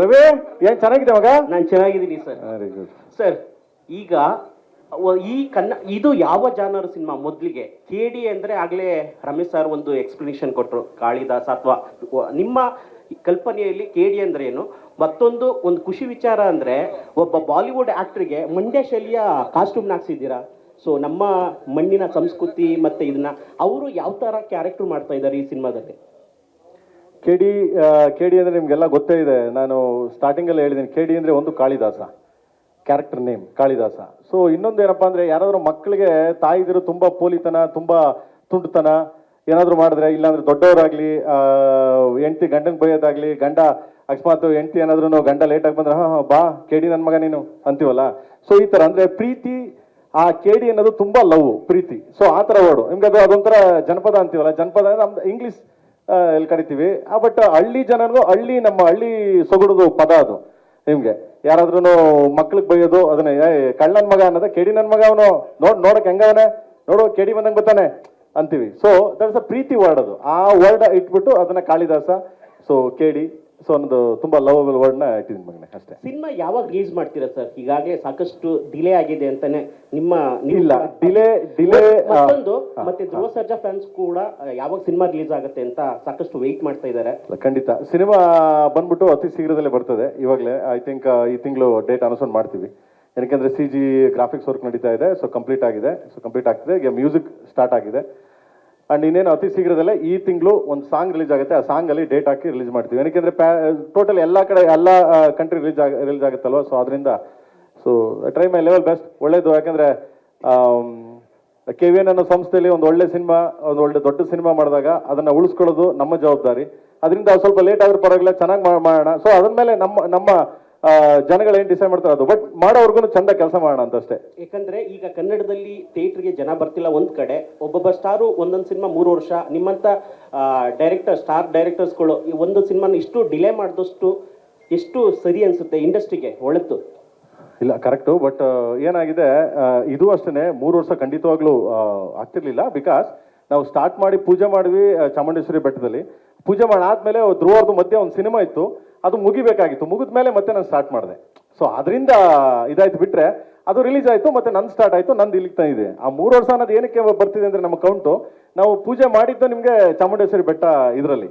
ರವಿ ಏನ್ ಚೆನ್ನಾಗಿದೆ ಮಗ? ನಾನು ಚೆನ್ನಾಗಿದ್ದೀನಿ ಸರ್. ವೆರಿ ಗುಡ್ ಸರ್, ಈಗ ಇದು ಯಾವ ಜಾನರ್ ಸಿನಿಮಾ? ಮೊದಲಿಗೆ KD ಅಂದ್ರೆ ಆಗ್ಲೇ ರಮೇಶ್ ಸರ್ ಒಂದು ಎಕ್ಸ್ಪ್ಲನೇಷನ್ ಕೊಟ್ಟರು, ಕಾಳಿದಾಸ ಅಥವಾ ನಿಮ್ಮ ಕಲ್ಪನೆಯಲ್ಲಿ KD ಅಂದ್ರೆ ಏನು? ಮತ್ತೊಂದು ಒಂದು ಖುಷಿ ವಿಚಾರ ಅಂದ್ರೆ ಒಬ್ಬ ಬಾಲಿವುಡ್ ಆಕ್ಟರ್ಗೆ ಮಂಡ್ಯ ಶೈಲಿಯ ಕಾಸ್ಟ್ಯೂಮ್ ಹಾಕ್ಸಿದ್ದೀರಾ. ಸೊ ನಮ್ಮ ಮಣ್ಣಿನ ಸಂಸ್ಕೃತಿ ಮತ್ತೆ ಇದನ್ನ ಅವರು ಯಾವ ತರ ಕ್ಯಾರೆಕ್ಟರ್ ಮಾಡ್ತಾ ಇದ್ದಾರೆ ಈ ಸಿನಿಮಾದಲ್ಲಿ? KD ಅಂದ್ರೆ ನಿಮ್ಗೆಲ್ಲ ಗೊತ್ತೇ ಇದೆ. ನಾನು ಸ್ಟಾರ್ಟಿಂಗ್ ಅಲ್ಲಿ ಹೇಳಿದ್ದೀನಿ, KD ಅಂದ್ರೆ ಒಂದು Kalidasa, character name Kalidasa. So ಇನ್ನೊಂದು ಏನಪ್ಪಾ ಅಂದ್ರೆ, ಯಾರಾದ್ರೂ ಮಕ್ಕಳಿಗೆ ತಾಯಿದಿರು ತುಂಬಾ ಪೋಲಿತನ, ತುಂಬಾ ತುಂಟತನ ಏನಾದ್ರು ಮಾಡಿದ್ರೆ, ಇಲ್ಲಾಂದ್ರೆ ದೊಡ್ಡವರಾಗ್ಲಿ ಹೆಂಡತಿ ಗಂಡನ್ ಬೈಯೋದಾಗ್ಲಿ, ಗಂಡ ಅಕಸ್ಮಾತ್ ಹೆಂಡತಿ ಏನಾದ್ರು ಗಂಡ ಲೇಟ್ ಆಗಿ ಬಂದ್ರೆ ಬಾ KD ನನ್ ಮಗ ನೀನು ಅಂತೀವಲ್ಲ. ಸೊ ಈ ತರ ಅಂದ್ರೆ ಪ್ರೀತಿ, ಆ KD ಅನ್ನೋದು ತುಂಬಾ ಲವ್, ಪ್ರೀತಿ. ಸೊ ಆ ತರ ವರ್ಡ್ ನಿಮ್ಗೆ ಅದೊಂಥರ ಜನಪದ ಅಂತೀವಲ್ಲ, ಜನಪದ ಅಂದ್ರೆ ಇಂಗ್ಲಿಷ್ ಎಲ್ಲಿ ಕರಿತೀವಿ. ಬಟ್ ಹಳ್ಳಿ ಜನರಿಗೂ ನಮ್ಮ ಹಳ್ಳಿ ಸೊಗಡುದು ಪದ ಅದು. ನಿಮ್ಗೆ ಯಾರಾದ್ರೂ ಮಕ್ಳಿಗೆ ಬೈಯೋದು ಅದನ್ನ ಕಳ್ಳನ್ ಮಗ ಅನ್ನೋದ, KD ನನ್ ಮಗ ಅವನು ನೋಡಕ್ ಹೆಂಗವನೆ, ನೋಡು KD ಬಂದಂಗೆ ಬರ್ತಾನೆ ಅಂತೀವಿ. So that's a pretty word ಅದು. ಆ ವರ್ಡ್ ಇಟ್ಬಿಟ್ಟು ಅದನ್ನ ಕಾಳಿದಾಸ, ಸೊ KD, ಸೊ ಅನ್ನೋದು ತುಂಬಾ ಲವಬಲ್ ವರ್ಡ್ ನ ಇಟ್ಟಿದ್ದೀನಿ ಮಗನೆ, ಅಷ್ಟೇ. ಸಿನಿಮಾ ಯಾವಾಗ ರಿಲೀಸ್ ಮಾಡ್ತೀರಾ ಸರ್? ಈಗಾಗಲೇ ಸಾಕಷ್ಟು ಡಿಲೇ ಆಗಿದೆ ಅಂತಾನೆ ನಿಮ್ಮ ಇಲ್ಲ ಡಿಲೇ ಮತ್ತೊಂದು ಮತ್ತೆ ಧ್ರುವ ಸರ್ಜಾ ಫ್ಯಾನ್ಸ್ ಕೂಡ ಯಾವಾಗ ಸಿನಿಮಾ ರಿಲೀಸ್ ಆಗುತ್ತೆ ಅಂತ ಸಾಕಷ್ಟು ವೆಯ್ಟ್ ಮಾಡ್ತಾ ಇದ್ದಾರೆ. ಖಂಡಿತ ಸಿನಿಮಾ ಬಂದ್ಬಿಟ್ಟು ಅತಿ ಶೀಘ್ರದಲ್ಲೇ ಬರ್ತದೆ. ಇವಾಗಲೇ ಐ ಥಿಂಕ್ ಈ ತಿಂಗಳು ಡೇಟ್ ಅನೌನ್ಸ್ ಮಾಡ್ತೀವಿ. ಯಾಕೆಂದ್ರೆ CG ಗ್ರಾಫಿಕ್ಸ್ ವರ್ಕ್ ನಡೀತಾ ಇದೆ. ಸೊ ಕಂಪ್ಲೀಟ್ ಆಗಿದೆ, ಸೊ ಕಂಪ್ಲೀಟ್ ಆಗ್ತಿದೆ. ಈಗ ಮ್ಯೂಸಿಕ್ ಸ್ಟಾರ್ಟ್ ಆಗಿದೆ. ಅಂಡ್ ಇನ್ನೇನು ಅತಿ ಶೀಘ್ರದಲ್ಲೇ ಈ ತಿಂಗಳು ಒಂದು ಸಾಂಗ್ ರಿಲೀಸ್ ಆಗುತ್ತೆ. ಆ ಸಾಂಗ್ ಅಲ್ಲಿ ಡೇಟ್ ಹಾಕಿ ರಿಲೀಸ್ ಮಾಡ್ತೀವಿ. ಯಾಕೆಂದ್ರೆ ಟೋಟಲ್ ಎಲ್ಲ ಕಡೆ ಎಲ್ಲ ಕಂಟ್ರಿ ರಿಲೀಸ್ ಆಗುತ್ತಲ್ವ. ಸೊ ಅದರಿಂದ so try my level best. ಒಳ್ಳೇದು. ಯಾಕಂದ್ರೆ KVN ಅನ್ನೋ ಸಂಸ್ಥೆಯಲ್ಲಿ ಒಂದು ಒಳ್ಳೆ ಸಿನಿಮಾ, ಒಂದು ಒಳ್ಳೆ ದೊಡ್ಡ ಸಿನಿಮಾ ಮಾಡಿದಾಗ ಅದನ್ನ ಉಳಿಸ್ಕೊಳ್ಳೋದು ನಮ್ಮ ಜವಾಬ್ದಾರಿ. ಅದರಿಂದ ಸ್ವಲ್ಪ ಲೇಟ್ ಆದ್ರೂ ಪರವಾಗಿಲ್ಲ, ಚೆನ್ನಾಗಿ ಮಾಡೋಣ. ಸೊ ಅದ್ಮೇಲೆ ನಮ್ಮ ಜನಗಳು ಏನ್ ಡಿಸೈಡ್ ಮಾಡ್ತಾರೆ ಅದು, ಬಟ್ ಮಾಡೋರ್ಗು ಚಂದ ಕೆಲಸ ಮಾಡೋಣ ಅಂತ ಅಷ್ಟೇ. ಯಾಕಂದ್ರೆ ಈಗ ಕನ್ನಡದಲ್ಲಿ ಥಿಯೇಟರ್ಗೆ ಜನ ಬರ್ತಿಲ್ಲ ಒಂದ್ ಕಡೆ, ಒಬ್ಬೊಬ್ಬ ಸ್ಟಾರು ಒಂದೊಂದು ಸಿನಿಮಾ 3 ವರ್ಷ, ನಿಮ್ಮಂತ ಸ್ಟಾರ್ ಡೈರೆಕ್ಟರ್ಸ್ಗಳು ಈ ಒಂದು ಸಿನಿಮಾನ ಇಷ್ಟು ಡಿಲೇ ಮಾಡಿದಷ್ಟು ಎಷ್ಟು ಸರಿ ಅನ್ಸುತ್ತೆ ಇಂಡಸ್ಟ್ರಿಗೆ? ಒಳ್ಳೆತ್ತು ಇಲ್ಲ, ಕರೆಕ್ಟು. ಬಟ್ ಏನಾಗಿದೆ, ಇದು ಅಷ್ಟೇ 3 ವರ್ಷ ಖಂಡಿತವಾಗ್ಲೂ ಆಗ್ತಿರ್ಲಿಲ್ಲ. ಬಿಕಾಸ್ ನಾವು ಸ್ಟಾರ್ಟ್ ಮಾಡಿ ಪೂಜೆ ಮಾಡಿದ್ವಿ ಚಾಮುಂಡೇಶ್ವರಿ ಬೆಟ್ಟದಲ್ಲಿ. ಪೂಜೆ ಮಾಡಾದ್ಮೇಲೆ ಧ್ರುವರ್ದು ಮಧ್ಯೆ ಒಂದು ಸಿನಿಮಾ ಇತ್ತು, ಅದು ಮುಗಿಬೇಕಾಗಿತ್ತು. ಮುಗಿದ ಮೇಲೆ ಮತ್ತೆ ನಾನು ಸ್ಟಾರ್ಟ್ ಮಾಡಿದೆ. ಸೊ ಅದರಿಂದ ಇದಾಯ್ತು. ಬಿಟ್ರೆ ಅದು ರಿಲೀಸ್ ಆಯ್ತು, ಮತ್ತೆ ನಂದು ಸ್ಟಾರ್ಟ್ ಆಯ್ತು, ನಂದು ಇಲ್ಲಿಗ್ತಾ ಇದೆ. ಆ 3 ವರ್ಷ ಅನ್ನೋದು ಏನಕ್ಕೆ ಬರ್ತಿದೆ ಅಂದ್ರೆ, ನಮ್ಮ ಕೌಂಟು ನಾವು ಪೂಜೆ ಮಾಡಿದ್ದು ನಿಮಗೆ ಚಾಮುಂಡೇಶ್ವರಿ ಬೆಟ್ಟ ಇದರಲ್ಲಿ.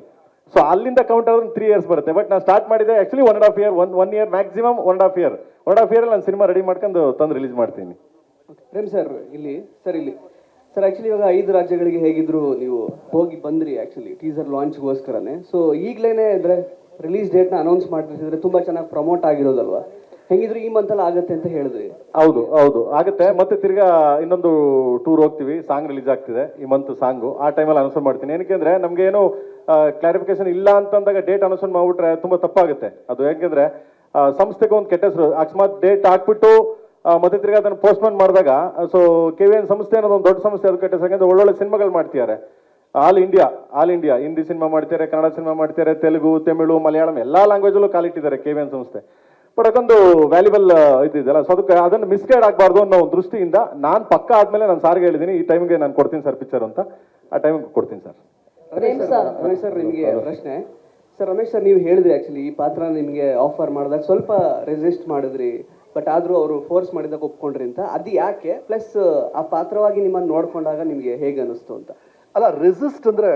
ಸೊ ಅಲ್ಲಿಂದ ಕೌಂಟ್ ಆದ್ರೆ 3 ಇಯರ್ಸ್ ಬರುತ್ತೆ. ಬಟ್ ನಾನು ಸ್ಟಾರ್ಟ್ ಮಾಡಿದೆ actually 1.5 year, 1 year maximum 1.5 year. 1.5 year ನಾನು ಸಿನಿಮಾ ರೆಡಿ ಮಾಡ್ಕೊಂಡು ತಂದು ರಿಲೀಸ್ ಮಾಡ್ತೀನಿ. ಪ್ರೇಮ್ ಸರ್, ಇಲ್ಲಿ ಆಕ್ಚುಲಿ ಇವಾಗ 5 ರಾಜ್ಯಗಳಿಗೆ ಹೇಗಿದ್ರು ನೀವು ಹೋಗಿ ಬಂದ್ರಿ ಆಕ್ಚುಲಿ ಟೀಸರ್ ಲಾಂಚ್ಗೋಸ್ಕರನೇ. ಸೊ ಈಗಲೇನೆ ಅಂದ್ರೆ ರಿಲೀಸ್ ಡೇಟ್ನ ಅನೌನ್ಸ್ ಮಾಡಿದ್ರೆ ತುಂಬಾ ಚೆನ್ನಾಗಿ ಪ್ರಮೋಟ್ ಆಗಿರೋದಲ್ವಾ? ಹೆಂಗಿದ್ರು ಈ ಮಂತಲ್ಲಿ ಆಗುತ್ತೆ ಅಂತ ಹೇಳಿದ್ರಿ. ಹೌದು ಆಗುತ್ತೆ. ಮತ್ತೆ ತಿರ್ಗಾ ಇನ್ನೊಂದು ಟೂರ್ ಹೋಗ್ತೀವಿ, ಸಾಂಗ್ ರಿಲೀಸ್ ಆಗ್ತಿದೆ ಈ ಮಂತ್ ಸಾಂಗು. ಆ ಟೈಮಲ್ಲಿ ಅನೌನ್ಸ್ ಮಾಡ್ತೀನಿ. ಏನಕ್ಕೆ ನಮ್ಗೆ ಏನು ಕ್ಲಾರಿಫಿಕೇಶನ್ ಇಲ್ಲ ಅಂತಂದಾಗ ಡೇಟ್ ಅನೌನ್ಸ್ ಮಾಡ್ಬಿಟ್ರೆ ತುಂಬಾ ತಪ್ಪಾಗುತ್ತೆ ಅದು. ಯಾಕೆಂದ್ರೆ ಸಂಸ್ಥೆಗೆ ಒಂದು ಕೆಟ್ಟ ಹೆಸರು. ಅಕಸ್ಮಾತ್ ಡೇಟ್ ಹಾಕ್ಬಿಟ್ಟು ಮತ್ತೆ ತಿರ್ಗಾ ಅದನ್ನು ಪೋಸ್ಟ್ಪೋನ್ ಮಾಡಿದಾಗ, ಸೊ KVN ಸಂಸ್ಥೆ ಅನ್ನೋದು ಒಂದು ದೊಡ್ಡ ಸಂಸ್ಥೆ, ಅದು ಕೆಟ್ಟ ಹೆಸರು. ಯಾಕಂದ್ರೆ ಒಳ್ಳೊಳ್ಳೆ ಸಿನಿಮಾಗಳು ಮಾಡ್ತಿದ್ದಾರೆ. ಆಲ್ ಇಂಡಿಯಾ ಹಿಂದಿ ಸಿನಿಮಾ ಮಾಡ್ತಾರೆ, ಕನ್ನಡ ಸಿನಿಮಾ ಮಾಡ್ತಾರೆ, ತೆಲುಗು, ತಮಿಳು, ಮಲಯಾಳಂ ಎಲ್ಲ ಲ್ಯಾಂಗ್ವೇಜಲ್ಲೂ ಕಾಲಿಟ್ಟಿದ್ದಾರೆ KVN ಸಂಸ್ಥೆ. ಬಟ್ ಅದೊಂದು ವ್ಯಾಲ್ಯೂಬಲ್ ಇದಿದೆಯಲ್ಲ. ಸೊ ಅದಕ್ಕೆ ಅದನ್ನು ಮಿಸ್ಗೈಡ್ ಆಗಬಾರ್ದು ಅನ್ನೋ ಒಂದು ದೃಷ್ಟಿಯಿಂದ ನಾನು ಪಕ್ಕ ಆದ್ಮೇಲೆ ನಾನು ಸಾರಿಗೆ ಹೇಳಿದ್ದೀನಿ, ಈ ಟೈಮ್ಗೆ ನಾನು ಕೊಡ್ತೀನಿ ಸರ್ ಪಿಕ್ಚರ್ ಅಂತ. ಆ ಟೈಮಿಗೆ ಕೊಡ್ತೀನಿ ಸರ್. ರಮೇಶ್ ಸರ್, ನಿಮಗೆ ಪ್ರಶ್ನೆ ಸರ್. ರಮೇಶ್ ಸರ್, ನೀವು ಹೇಳಿದ್ರಿ ಆಕ್ಚುಲಿ ಈ ಪಾತ್ರ ನಿಮಗೆ ಆಫರ್ ಮಾಡಿದಾಗ ಸ್ವಲ್ಪ ರೆಸಿಸ್ಟ್ ಮಾಡಿದ್ರಿ, ಬಟ್ ಆದ್ರೂ ಅವರು ಫೋರ್ಸ್ ಮಾಡಿದಾಗ ಒಪ್ಕೊಂಡ್ರಿ ಅಂತ. ಅದು ಯಾಕೆ? ಪ್ಲಸ್ ಆ ಪಾತ್ರವಾಗಿ ನಿಮ್ಮನ್ನು ನೋಡ್ಕೊಂಡಾಗ ನಿಮಗೆ ಹೇಗೆ ಅನಿಸ್ತು ಅಂತ? ಅಲ್ಲ, ರೆಸಿಸ್ಟ್ ಅಂದ್ರೆ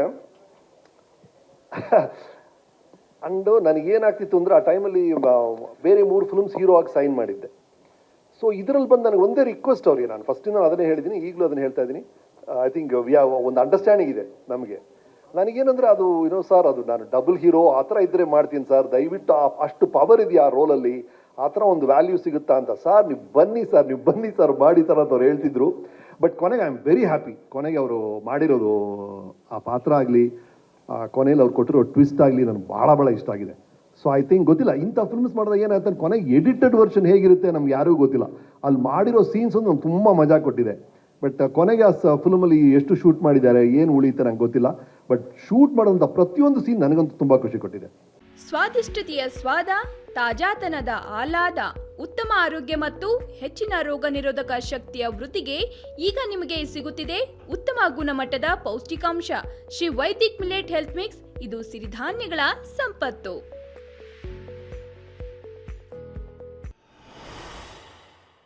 ಅಂಡು ನನಗೇನಾಗ್ತಿತ್ತು ಅಂದ್ರೆ, ಆ ಟೈಮಲ್ಲಿ ಬೇರೆ 3 ಫಿಲ್ಮ್ಸ್ ಹೀರೋ ಆಗಿ ಸೈನ್ ಮಾಡಿದ್ದೆ. ಸೊ ಇದರಲ್ಲಿ ಬಂದು ನನಗೆ ಒಂದೇ ರಿಕ್ವೆಸ್ಟ್ ಅವ್ರಿಗೆ, ನಾನು ಫಸ್ಟಿಂದ ಅದನ್ನೇ ಹೇಳಿದ್ದೀನಿ, ಈಗಲೂ ಅದನ್ನು ಹೇಳ್ತಾ ಇದ್ದೀನಿ. ಐ ಥಿಂಕ್ ಒಂದು ಅಂಡರ್ಸ್ಟ್ಯಾಂಡಿಂಗ್ ಇದೆ ನಮಗೆ. ನನಗೇನಂದ್ರೆ ಅದು ಸರ್, ಅದು ನಾನು ಡಬಲ್ ಹೀರೋ ಆ ಥರ ಇದ್ದರೆ ಮಾಡ್ತೀನಿ ಸರ್, ದಯವಿಟ್ಟು ಅಷ್ಟು ಪವರ್ ಇದೆಯಾ ಆ ರೋಲಲ್ಲಿ, ಆ ಥರ ಒಂದು ವ್ಯಾಲ್ಯೂ ಸಿಗುತ್ತಾ ಅಂತ. ಸರ್ ನೀವು ಬನ್ನಿ ಸರ್ ಮಾಡಿ ಸರ್ ಅಂತ ಅವ್ರು ಹೇಳ್ತಿದ್ರು. ಬಟ್ ಕೊನೆಗೆ ಐ ಆಮ್ ವೆರಿ ಹ್ಯಾಪಿ. ಕೊನೆಗೆ ಅವರು ಮಾಡಿರೋದು ಆ ಪಾತ್ರ ಆಗಲಿ, ಕೊನೆಯಲ್ಲಿ ಅವ್ರು ಕೊಟ್ಟಿರೋ ಟ್ವಿಸ್ಟ್ ಆಗಲಿ ನನಗೆ ಭಾಳ ಇಷ್ಟ ಆಗಿದೆ. ಸೊ ಐ ಥಿಂಕ್ ಗೊತ್ತಿಲ್ಲ, ಇಂಥ ಫಿಲ್ಮ್ಸ್ ಮಾಡಿದಾಗ ಏನಾಯ್ತು, ಕೊನೆಗೆ ಎಡಿಟೆಡ್ ವರ್ಷನ್ ಹೇಗಿರುತ್ತೆ ನಮ್ಗೆ ಯಾರಿಗೂ ಗೊತ್ತಿಲ್ಲ. ಅಲ್ಲಿ ಮಾಡಿರೋ ಸೀನ್ಸ್ ಒಂದು ನಮ್ಗೆ ತುಂಬ ಮಜಾ ಕೊಟ್ಟಿದೆ. ಬಟ್ ಕೊನೆಗೆ ಆ ಫಿಲ್ಮಲ್ಲಿ ಎಷ್ಟು ಶೂಟ್ ಮಾಡಿದ್ದಾರೆ, ಏನು ಉಳಿಯುತ್ತೆ ನಂಗೆ ಗೊತ್ತಿಲ್ಲ. ಬಟ್ ಶೂಟ್ ಮಾಡೋಂಥ ಪ್ರತಿಯೊಂದು ಸೀನ್ ನನಗಂತೂ ತುಂಬ ಖುಷಿ ಕೊಟ್ಟಿದೆ. ಸ್ವಾದಿಷ್ಟತೆಯ ಸ್ವಾದ, ತಾಜಾತನದ ಆಹ್ಲಾದ, ಉತ್ತಮ ಆರೋಗ್ಯ ಮತ್ತು ಹೆಚ್ಚಿನ ರೋಗ ನಿರೋಧಕ ಶಕ್ತಿಯ ವೃದ್ಧಿಗೆ ಈಗ ನಿಮಗೆ ಸಿಗುತ್ತಿದೆ ಉತ್ತಮ ಗುಣಮಟ್ಟದ ಪೌಷ್ಟಿಕಾಂಶ. Shri Vaidik millet health mix. ಇದು ಸಿರಿಧಾನ್ಯಗಳ ಸಂಪತ್ತು.